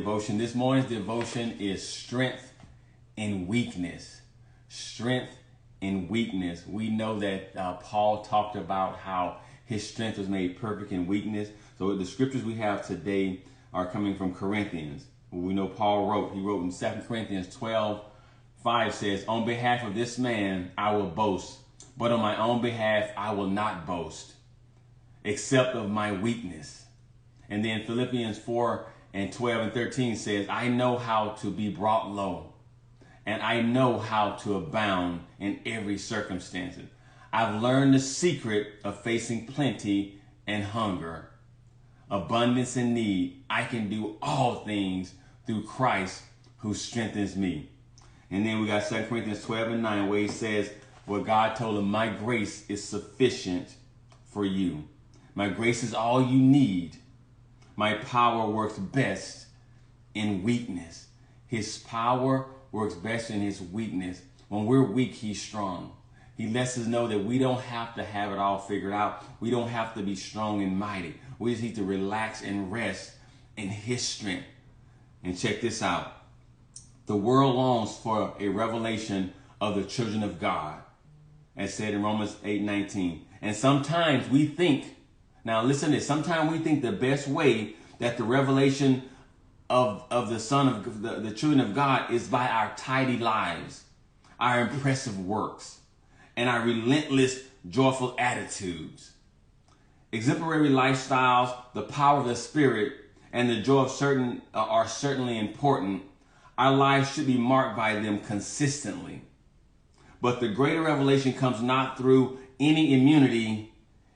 Devotion. This morning's devotion is strength in weakness. Strength in weakness. We know that Paul talked about how his strength was made perfect in weakness. So the scriptures we have today are coming from Corinthians. We know Paul wrote in 2 Corinthians 12:5 says, "On behalf of this man I will boast, but on my own behalf I will not boast, except of my weakness." And then Philippians 4:12-13 says, "I know how to be brought low, and I know how to abound in every circumstance. I've learned the secret of facing plenty and hunger, abundance and need. I can do all things through Christ who strengthens me." And then we got 2 Corinthians 12:9 where he says, well, God told him, "My grace is sufficient for you. My grace is all you need. My power works best in weakness." His power works best in his weakness. When we're weak, he's strong. He lets us know that we don't have to have it all figured out. We don't have to be strong and mighty. We just need to relax and rest in his strength. And check this out. The world longs for a revelation of the children of God, as said in Romans 8:19. And sometimes we think, now listen to this, sometimes we think the best way that the revelation of the children of God is by our tidy lives, our impressive works, and our relentless, joyful attitudes. Exemplary lifestyles, the power of the Spirit, and the joy of are certainly important. Our lives should be marked by them consistently. But the greater revelation comes not through any immunity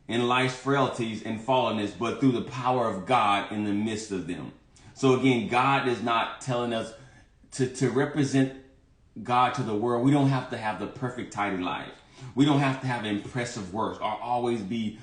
in life's frailties and fallenness, but through the power of God in the midst of them. So again, God is not telling us to represent God to the world. We don't have to have the perfect tidy life. We don't have to have impressive works or always be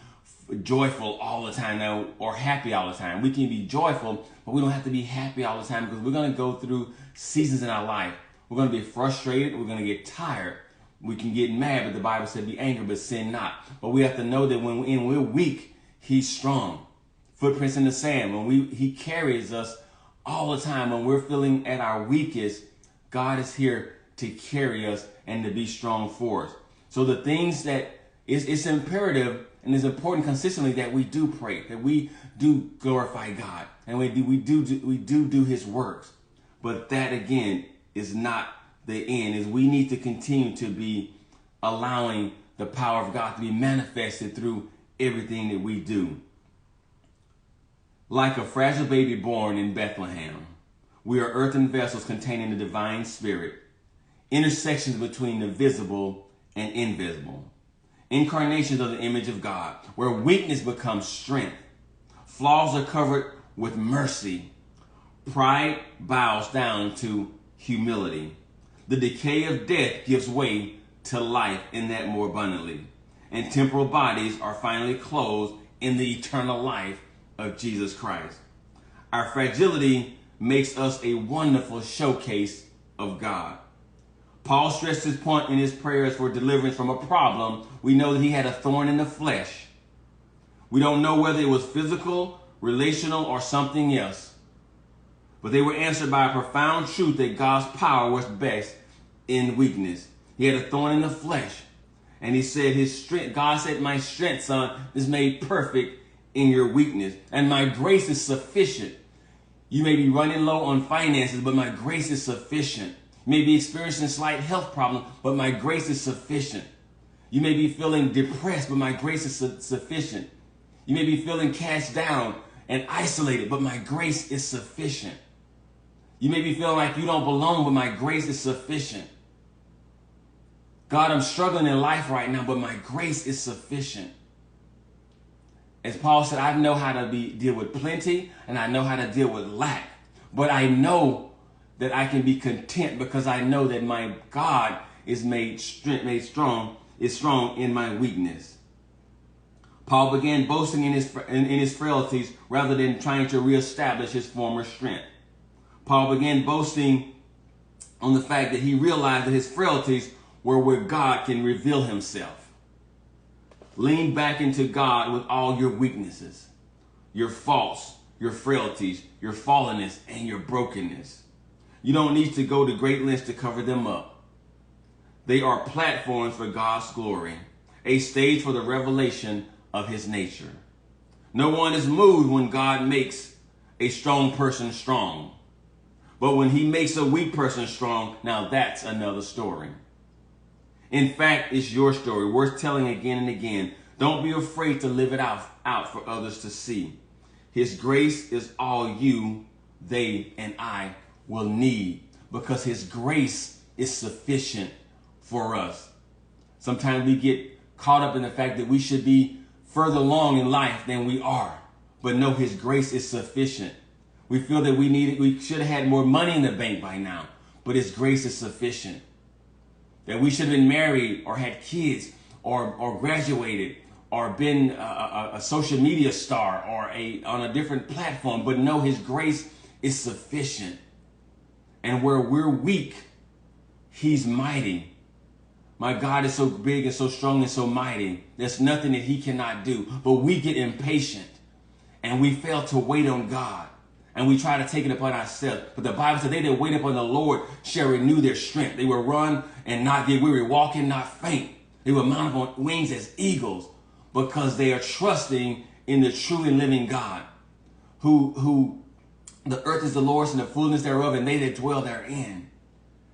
joyful all the time now or happy all the time. We can be joyful, but we don't have to be happy all the time, because we're going to go through seasons in our life. We're going to be frustrated. We're going to get tired. We can get mad, but the Bible said be angry, but sin not. But we have to know that when we're weak, he's strong. Footprints in the sand. He carries us all the time. When we're feeling at our weakest, God is here to carry us and to be strong for us. So the things that it's imperative and it's important consistently that we do pray, that we do glorify God, and we do his works. But that again is not the end. Is we need to continue to be allowing the power of God to be manifested through everything that we do. Like a fragile baby born in Bethlehem, we are earthen vessels containing the divine spirit, intersections between the visible and invisible, incarnations of the image of God, where weakness becomes strength, flaws are covered with mercy, pride bows down to humility. The decay of death gives way to life in that more abundantly, and temporal bodies are finally clothed in the eternal life of Jesus Christ. Our fragility makes us a wonderful showcase of God. Paul stressed his point in his prayers for deliverance from a problem. We know that he had a thorn in the flesh. We don't know whether it was physical, relational, or something else. But they were answered by a profound truth that God's power works best in weakness. He had a thorn in the flesh. And he said his strength, God said, "My strength, son, is made perfect in your weakness. And my grace is sufficient." You may be running low on finances, but my grace is sufficient. You may be experiencing slight health problems, but my grace is sufficient. You may be feeling depressed, but my grace is sufficient. You may be feeling cast down and isolated, but my grace is sufficient. You may be feeling like you don't belong, but my grace is sufficient. God, I'm struggling in life right now, but my grace is sufficient. As Paul said, I know how to deal with plenty, and I know how to deal with lack. But I know that I can be content because I know that my God is made strong in my weakness. Paul began boasting in his frailties rather than trying to reestablish his former strength. Paul began boasting on the fact that he realized that his frailties were where God can reveal himself. Lean back into God with all your weaknesses, your faults, your frailties, your fallenness, and your brokenness. You don't need to go to great lengths to cover them up. They are platforms for God's glory, a stage for the revelation of his nature. No one is moved when God makes a strong person strong. But when he makes a weak person strong, now that's another story. In fact, it's your story, worth telling again and again. Don't be afraid to live it out for others to see. His grace is all you, they, and I will need, because his grace is sufficient for us. Sometimes we get caught up in the fact that we should be further along in life than we are. But no, his grace is sufficient. We feel that we should have had more money in the bank by now, but his grace is sufficient. That we should have been married or had kids or graduated or been a social media star or on a different platform. But no, his grace is sufficient. And where we're weak, he's mighty. My God is so big and so strong and so mighty. There's nothing that he cannot do. But we get impatient and we fail to wait on God. And we try to take it upon ourselves. But the Bible said they that wait upon the Lord shall renew their strength. They will run and not get weary, walk and not faint. They will mount up on wings as eagles, because they are trusting in the true and living God, who the earth is the Lord's and the fullness thereof, and they that dwell therein.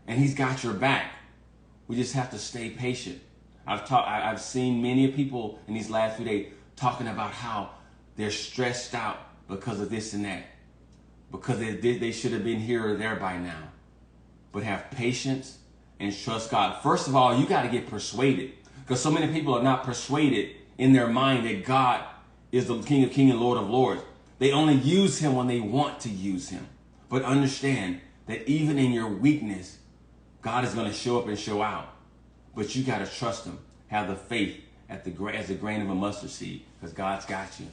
And he's got your back. We just have to stay patient. I've seen many people in these last few days talking about how they're stressed out because of this and that, because they should have been here or there by now. But have patience and trust God. First of all, you got to get persuaded, because so many people are not persuaded in their mind that God is the King of Kings and Lord of Lords. They only use him when they want to use him. But understand that even in your weakness, God is going to show up and show out. But you got to trust him. Have the faith as the grain of a mustard seed, because God's got you.